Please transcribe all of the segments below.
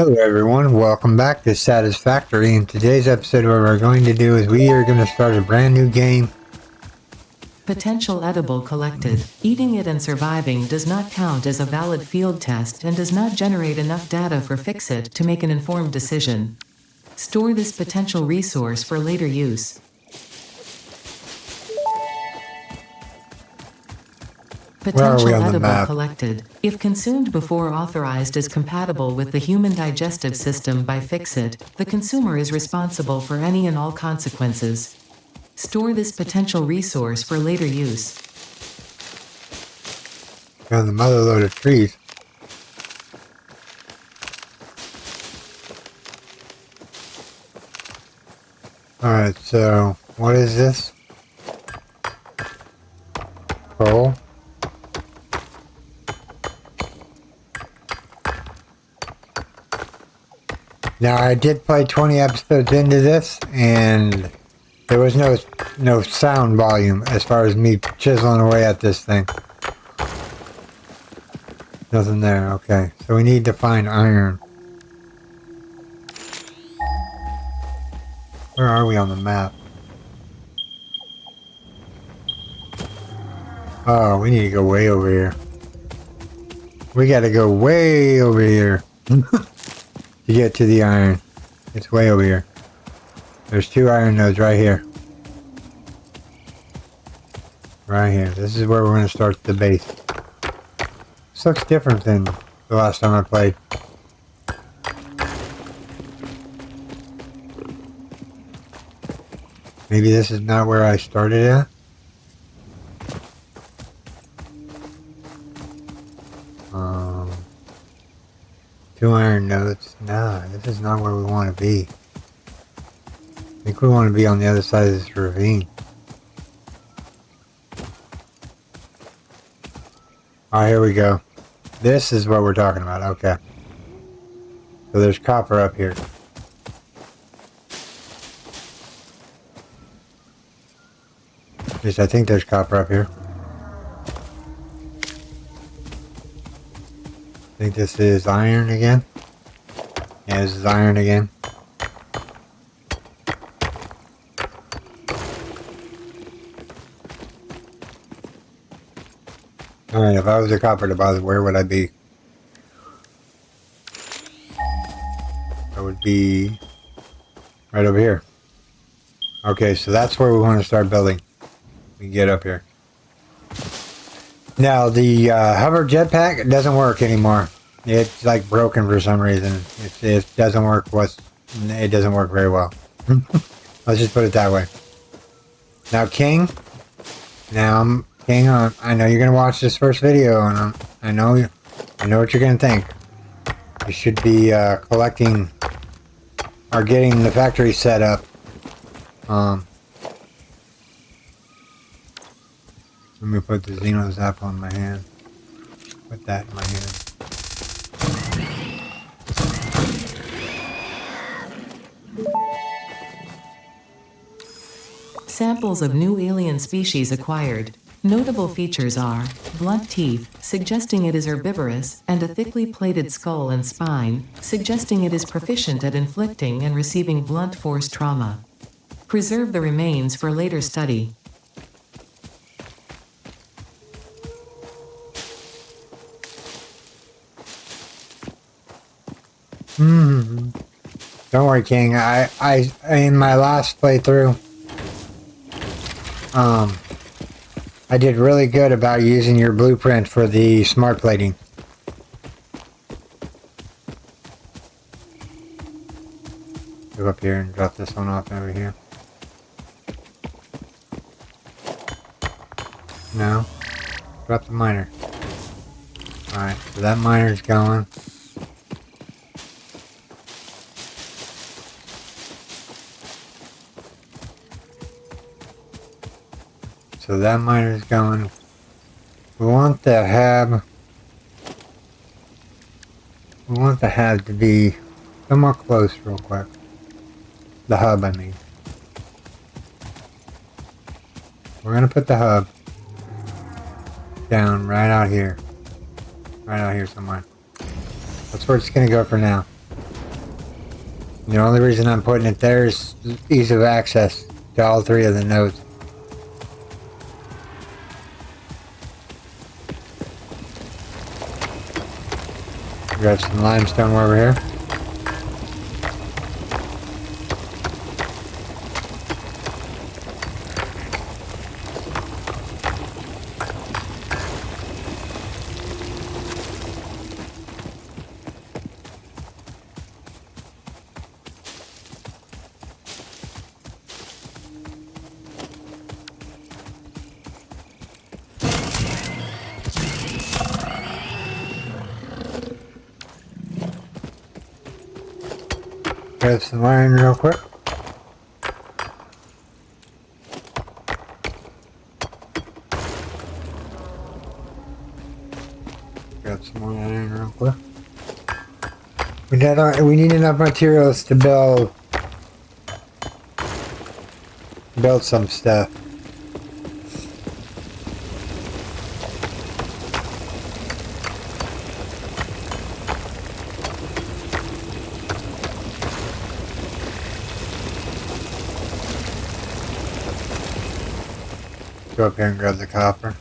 Hello everyone, welcome back to Satisfactory. In today's episode what we're going to do is we are going to start a brand new game. Potential edible collected. Eating it and surviving does not count as a valid field test and does not generate enough data for FICSIT to make an informed decision. Store this potential resource for later use. Potential edible collected. If consumed before authorized as compatible with the human digestive system by FICSIT, the consumer is responsible for any and all consequences. Store this potential resource for later use. Found the mother load of trees. Alright, so what is this? Coal. Now I did play 20 episodes into this and there was no sound volume as far as me chiseling away at this thing. Nothing there, okay. So we need to find iron. Where are we on the map? Oh, we need to go way over here. We gotta go way over here to get to the iron. It's way over here. There's 2 iron nodes right here. Right here. This is where we're going to start the base. This looks different than the last time I played. Maybe this is not where I started at? Two iron nodes. Nah, this is not where we want to be. I think we want to be on the other side of this ravine. Alright, here we go. This is what we're talking about. Okay. So there's copper up here. At least I think there's copper up here. I think this is iron again. Yeah, this is iron again. Alright, if I was a copper deposit, where would I be? I would be right over here. Okay, so that's where we want to start building. We can get up here. Now, the hover jetpack doesn't work anymore. It's like broken for some reason. It doesn't work. It doesn't work very well. Let's just put it that way. Now, King. Now, King. I know you're gonna watch this first video, and I know what you're gonna think. You should be collecting or getting the factory set up. Let me put the Xeno Zap on my hand. Put that in my hand. Samples of new alien species acquired. Notable features are blunt teeth, suggesting it is herbivorous, and a thickly plated skull and spine, suggesting it is proficient at inflicting and receiving blunt force trauma. Preserve the remains for later study. Don't worry, King. I in my last playthrough, I did really good about using your blueprint for the smart plating. Go up here and drop this one off over here. No. Drop the miner. Alright, so that miner's going. So that miner's going. We want the hab. We want the hab to be somewhat close real quick. The hub, I mean. We're going to put the hub down right out here. Right out here somewhere. That's where it's going to go for now. The only reason I'm putting it there is ease of access to all three of the nodes. We got some limestone over here. Grab some iron real quick. Grab some more iron real quick. We need enough materials to build some stuff. Go up here and grab the copper.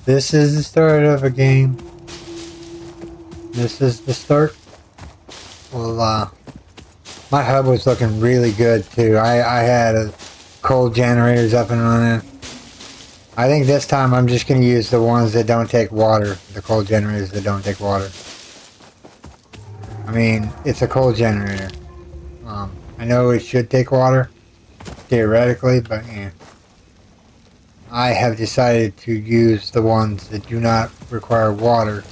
This is the start of a game. This is the start. Well, my hub was looking really good too. I had coal generators up and running. I think this time I'm just going to use the ones that don't take water. The coal generators that don't take water. I mean, it's a coal generator. I know it should take water, theoretically, but yeah. I have decided to use the ones that do not require water.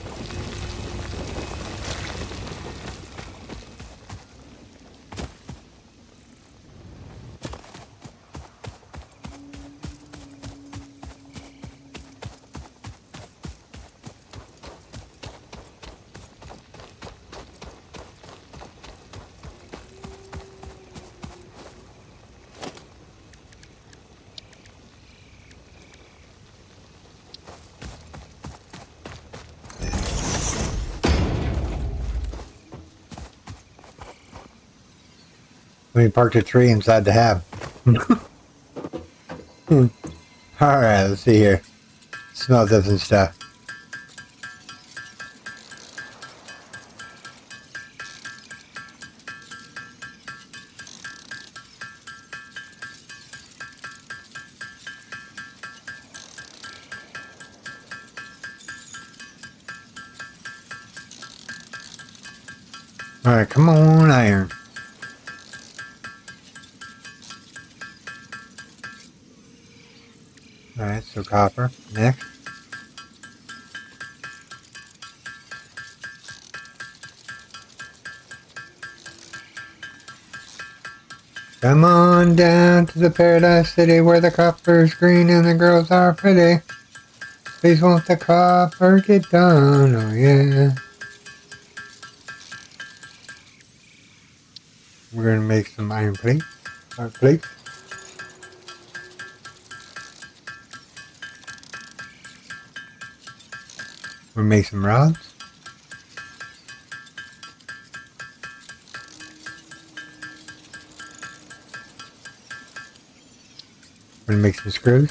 We parked a tree inside the hab. Alright, let's see here. Smell different stuff. Alright, come on, iron. Alright, so copper. Next. Come on down to the paradise city where the copper is green and the girls are pretty. Please won't the copper get done, oh yeah. We're gonna make some iron plates. Our plates. We'll make some rods. We're gonna make some screws.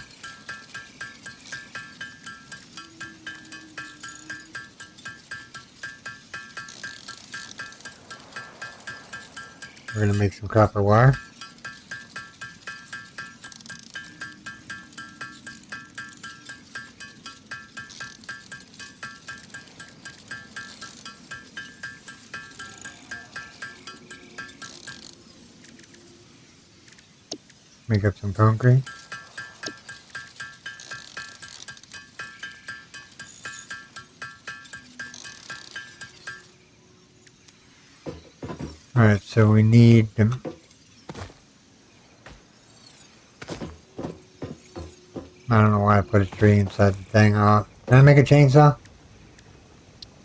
We're gonna make some copper wire. Make up some concrete. Alright, so we need them. I don't know why I put a tree inside the thing off. Can I make a chainsaw?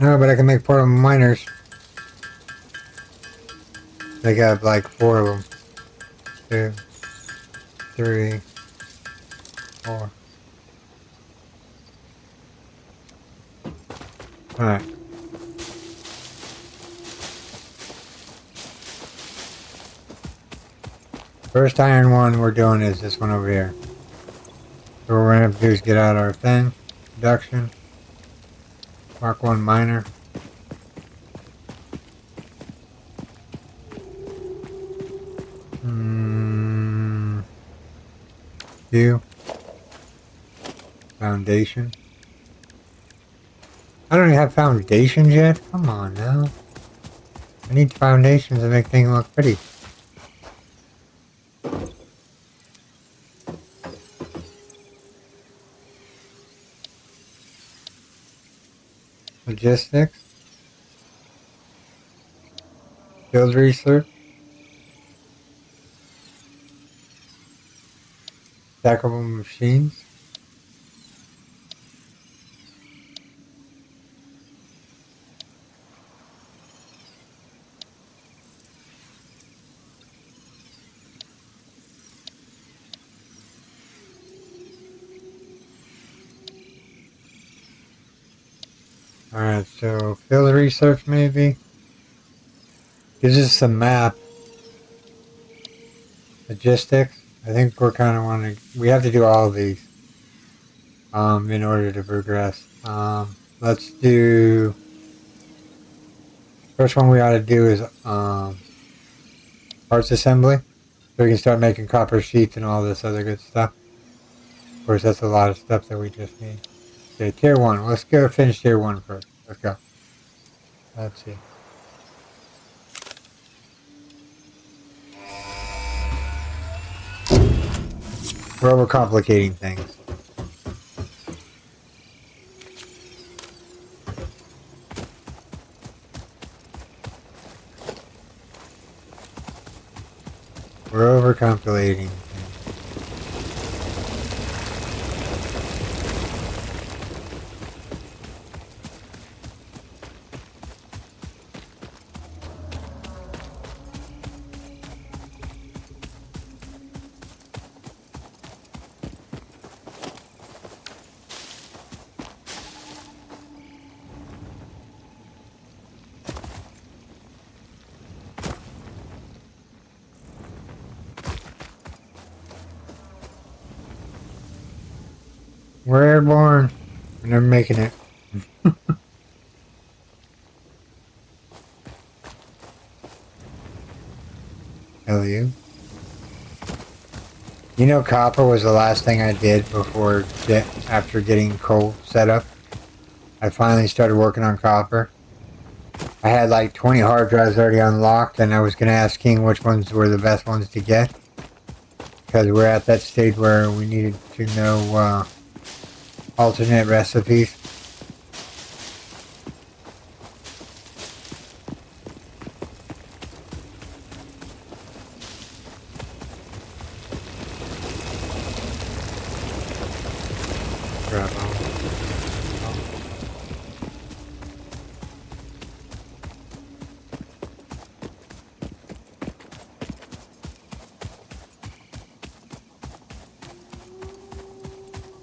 No, but I can make portable miners. They got like 4 of them. 2, 3, 4. Alright. First iron one we're doing is this one over here. So what we're gonna have to do is get out our thing. Production. Mark 1 miner. View. Foundation. I don't even have foundations yet? Come on now. I need foundations to make things look pretty. Logistics. Field research. Stackable machines. Alright, so field research maybe. Gives us a map. Logistics. I think we're kind of wanting. We have to do all of these. In order to progress. Let's do. First one we ought to do is parts assembly. So we can start making copper sheets and all this other good stuff. Of course, that's a lot of stuff that we just need. Okay, tier 1. Let's go finish tier 1 first. Let's go. Let's see. We're overcomplicating things. We're overcomplicating things. We're airborne. We're never making it. Hell you. You know, copper was the last thing I did after getting coal set up. I finally started working on copper. I had like 20 hard drives already unlocked, and I was going to ask King which ones were the best ones to get. Because we're at that stage where we needed to know alternate recipes.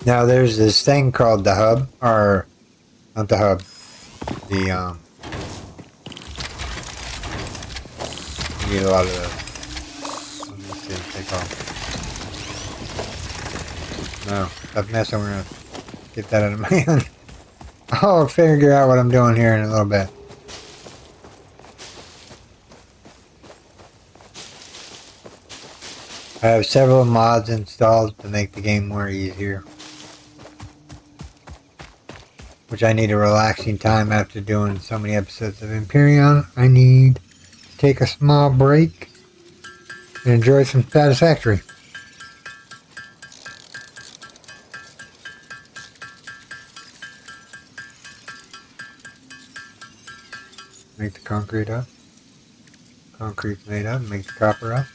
Now there's this thing called the hub, or not the hub, the you need a lot of those. Let me see, take off. No, stop messing, we're gonna get that out of my hand. I'll figure out what I'm doing here in a little bit. I have several mods installed to make the game more easier. Which I need a relaxing time after doing so many episodes of Empyrean. I need to take a small break and enjoy some Satisfactory. Make the concrete up. Concrete's made up. Make the copper up.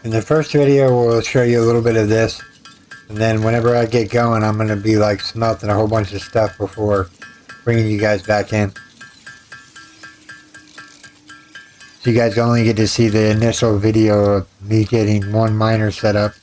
In the first video, we'll show you a little bit of this, and then whenever I get going, I'm going to be like smelting a whole bunch of stuff before bringing you guys back in. So you guys only get to see the initial video of me getting one miner set up.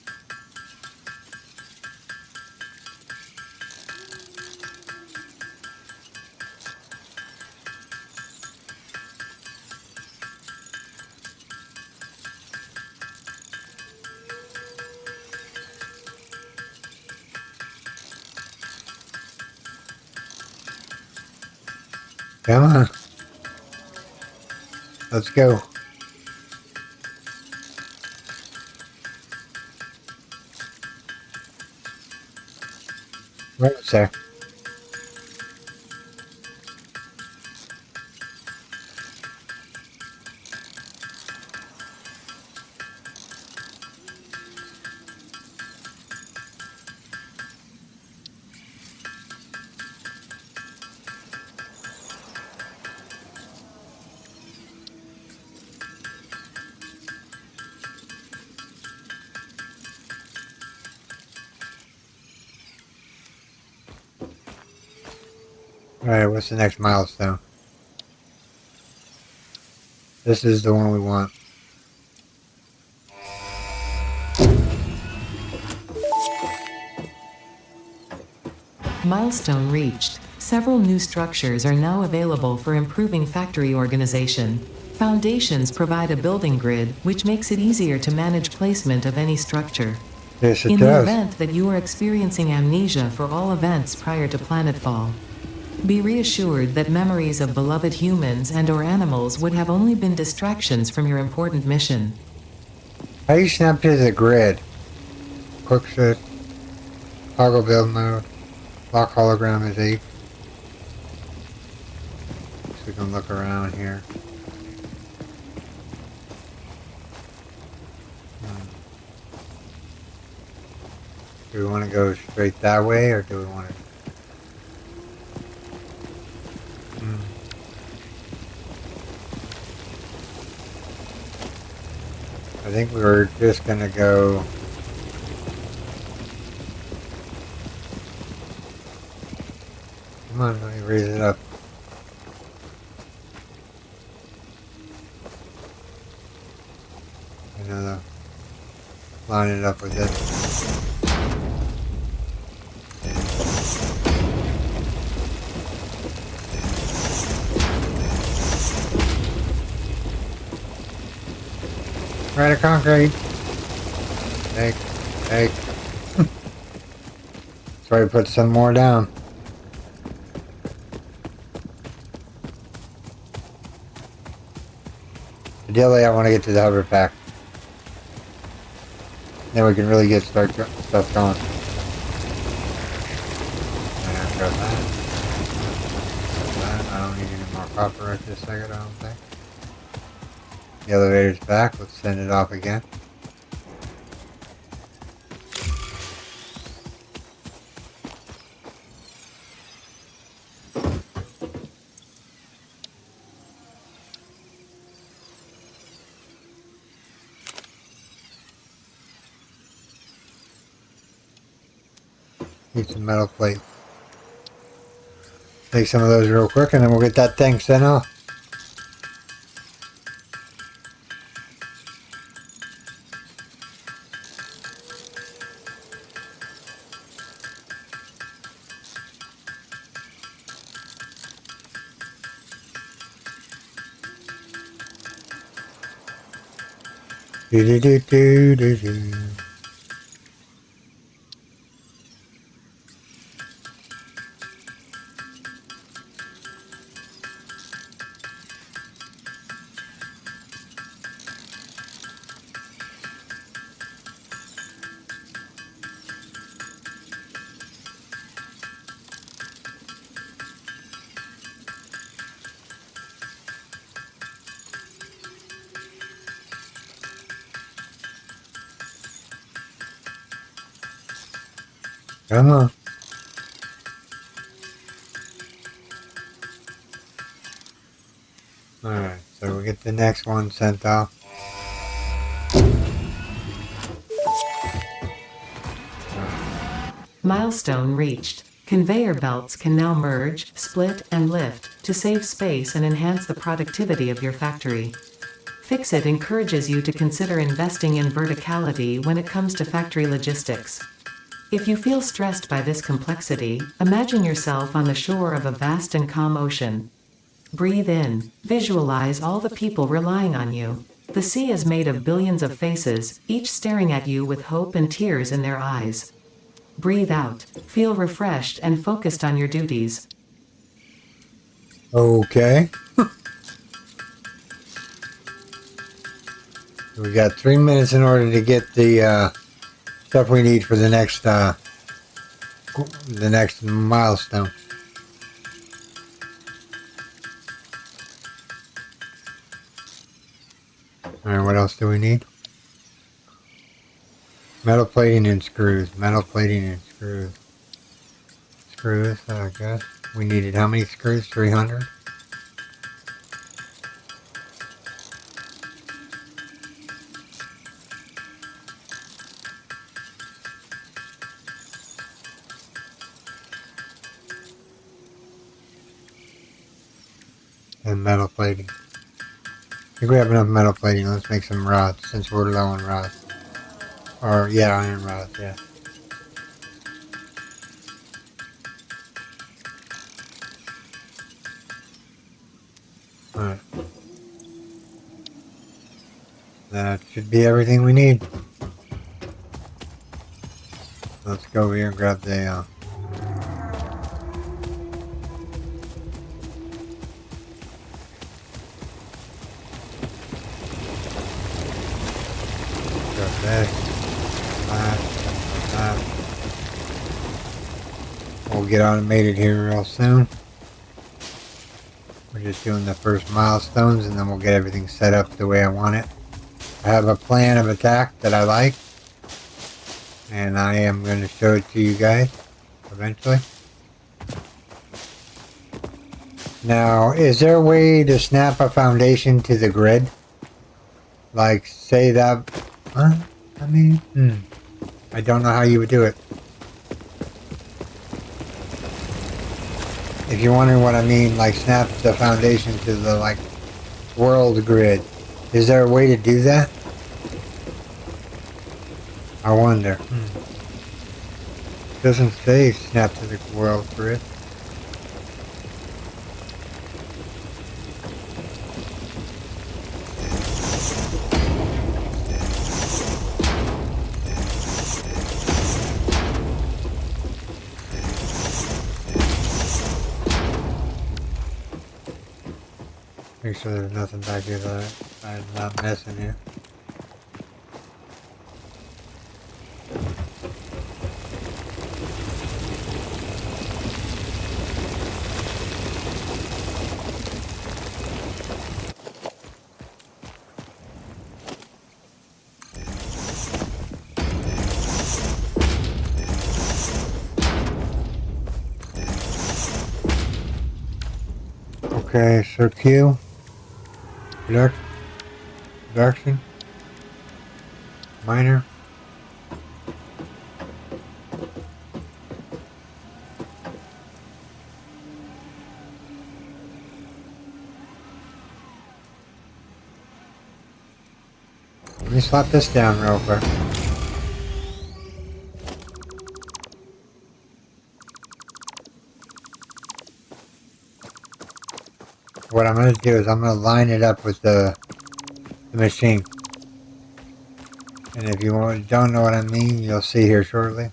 Come on. Let's go. Right there. Alright, what's the next milestone? This is the one we want. Milestone reached. Several new structures are now available for improving factory organization. Foundations provide a building grid, which makes it easier to manage placement of any structure. Yes, it In the does. event that you are experiencing amnesia for all events prior to planetfall, be reassured that memories of beloved humans and/or animals would have only been distractions from your important mission. How do you snap to the grid? Quick shift. Toggle build mode. Lock hologram is 8. So we can look around here. Do we want to go straight that way, or do we want to... I think we were just going to go... Come on, let me raise it up. Line it up with this. Right of concrete. Take. So I put some more down. Ideally, I want to get to the hover pack. Then we can really get stuff going. Grab that. I don't need any more copper right this second, I don't think. The elevator's back. Let's send it off again. Need some metal plate. Take some of those real quick and then we'll get that thing sent off. Do. Come on. Alright, so we'll get the next one sent off. Milestone reached. Conveyor belts can now merge, split, and lift to save space and enhance the productivity of your factory. FICSIT encourages you to consider investing in verticality when it comes to factory logistics. If you feel stressed by this complexity, imagine yourself on the shore of a vast and calm ocean. Breathe in. Visualize all the people relying on you. The sea is made of billions of faces, each staring at you with hope and tears in their eyes. Breathe out. Feel refreshed and focused on your duties. Okay. We got 3 minutes in order to get the stuff we need for the next milestone. Alright, what else do we need? Metal plating and screws. Metal plating and screws. Screws, I guess. We needed how many screws? 300? And metal plating. I think we have enough metal plating. Let's make some rods since we're low on rods. Or, yeah, iron rods, yeah. Alright. That should be everything we need. Let's go over here and grab the We'll get automated here real soon. We're just doing the first milestones and then we'll get everything set up the way I want it. I have a plan of attack that I like, and I am going to show it to you guys eventually. Now, is there a way to snap a foundation to the grid? Like, say that... Huh? I mean, I don't know how you would do it. If you're wondering what I mean, like snap the foundation to the, like, world grid. Is there a way to do that? I wonder. Doesn't say snap to the world grid. Make sure there's nothing back here that I'm not messing here. Okay, so Q. Production. Minor. Let me slap this down real quick. What I'm going to do is I'm going to line it up with the machine. And if you don't know what I mean, you'll see here shortly.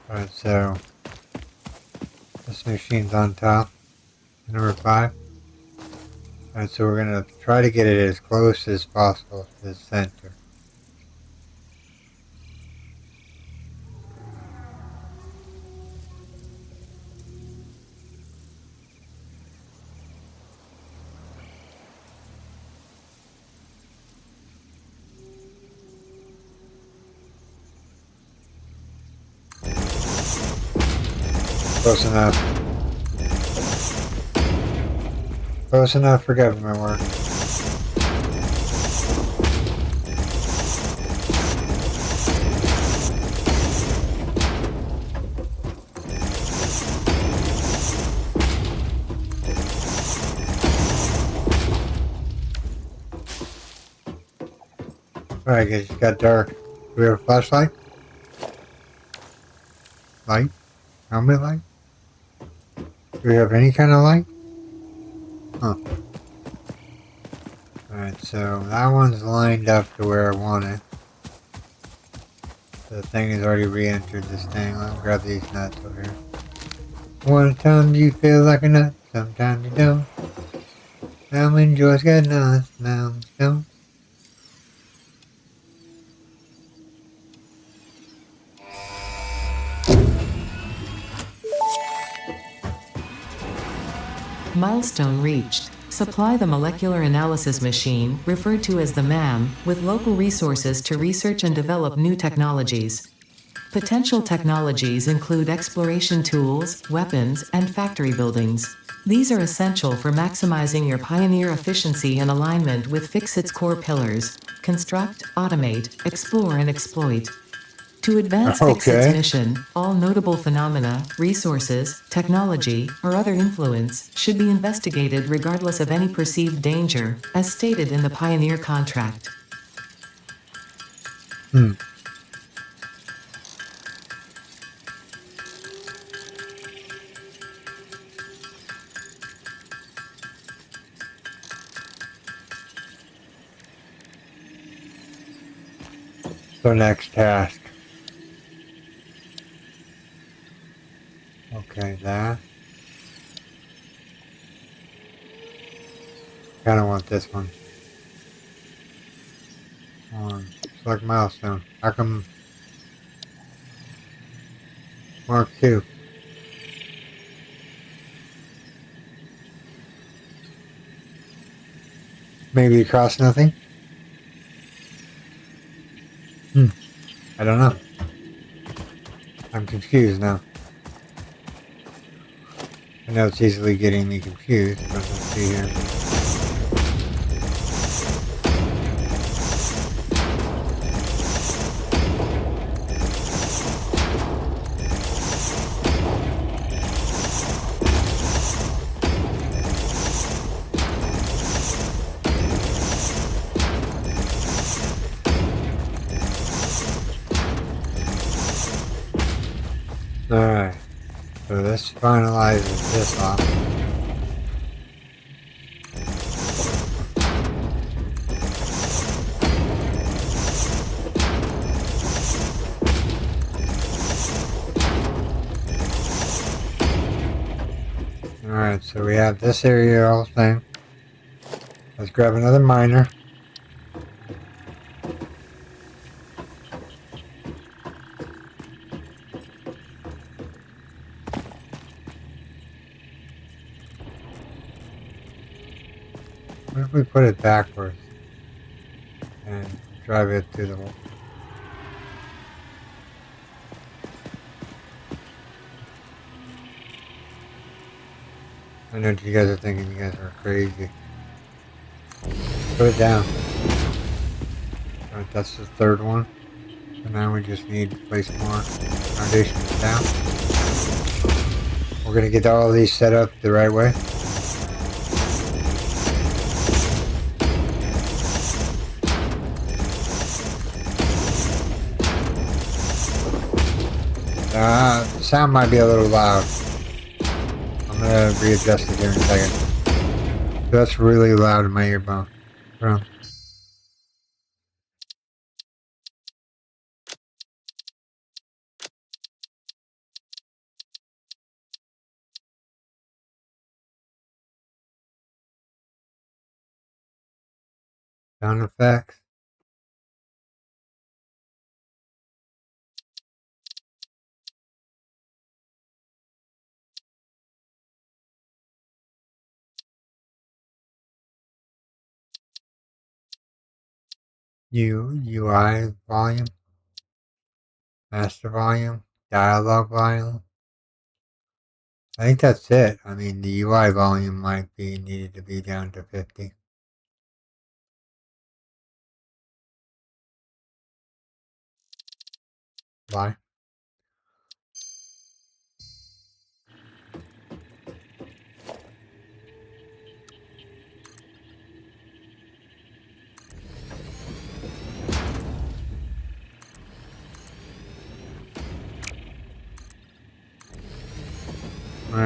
Alright, so this machine's on top, number 5. Alright, so we're going to try to get it as close as possible to the center. Close enough. Close enough for government work. Alright, I guess it got dark. Do we have a flashlight? Light? Helmet light? Do we have any kind of light? Huh. Alright, so that one's lined up to where I want it. The thing has already re-entered this thing. Let me grab these nuts over here. One time you feel like a nut, sometimes you don't. Now enjoy's got nuts, now don't. Milestone reached. Supply the molecular analysis machine, referred to as the MAM, with local resources to research and develop new technologies. Potential technologies include exploration tools, weapons, and factory buildings. These are essential for maximizing your Pioneer efficiency and alignment with FICSIT's core pillars: construct, automate, explore, and exploit. To advance FICSIT's Okay. mission, all notable phenomena, resources, technology, or other influence should be investigated regardless of any perceived danger, as stated in the Pioneer contract. Hmm. So next task. Okay, that. Kinda want this one. Select milestone. How come Mark 2? Maybe across nothing? I don't know. I'm confused now. I know it's easily getting me confused, but let's see here. Alright. So this finalizes this off. Alright, so we have this area all thing. Let's grab another miner. What if we put it backwards and drive it through the wall? I know what you guys are thinking. You guys are crazy. Put it down. Alright, that's the third one. So now we just need to place more foundations down. We're gonna get all of these set up the right way. The sound might be a little loud. I'm gonna readjust it here in a second. That's really loud in my earbone. Sound effects. UI volume. Master volume. Dialogue volume. I think that's it. I mean, the UI volume might be needed to be down to 50. Why?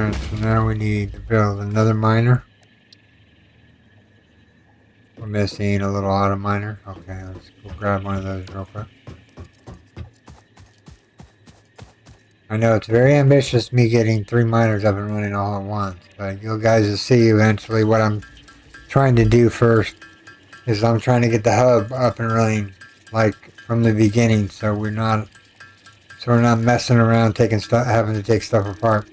Alright, so now we need to build another miner. We're missing a little auto miner. Okay, let's go grab one of those real quick. I know it's very ambitious, me getting 3 miners up and running all at once, but you guys will see eventually what I'm trying to do first is I'm trying to get the hub up and running like from the beginning, so we're not messing around taking stuff, having to take stuff apart.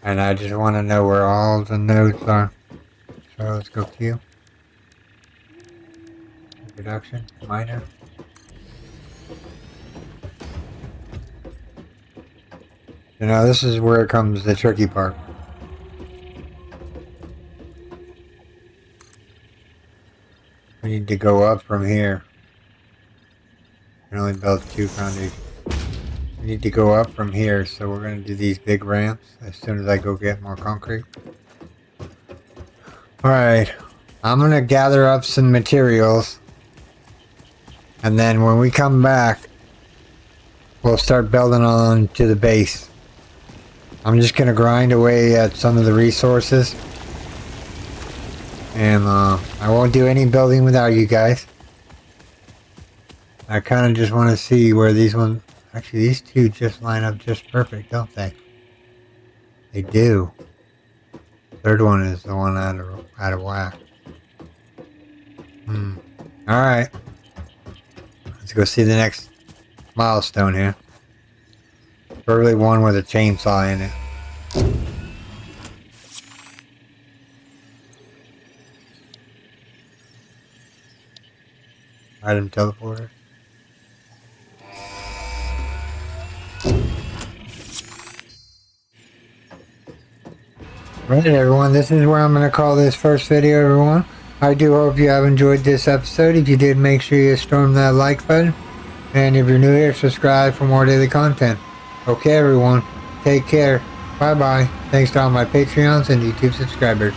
And I just want to know where all the nodes are. So let's go queue. Production, miner. You know, this is where it comes the tricky part. We need to go up from here. We can only build 2 foundations. We need to go up from here, so we're going to do these big ramps as soon as I go get more concrete. Alright, I'm going to gather up some materials, and then when we come back, we'll start building on to the base. I'm just going to grind away at some of the resources, and I won't do any building without you guys. I kind of just want to see where these ones... Actually, these 2 just line up just perfect, don't they? They do. Third one is the one out of whack. Alright. Let's go see the next milestone here. Probably one with a chainsaw in it. Item teleporter. Right, everyone, this is where I'm going to call this first video, everyone. I do hope you have enjoyed this episode. If you did, make sure you storm that like button. And if you're new here, subscribe for more daily content. Okay, everyone, take care. Bye-bye. Thanks to all my Patreons and YouTube subscribers.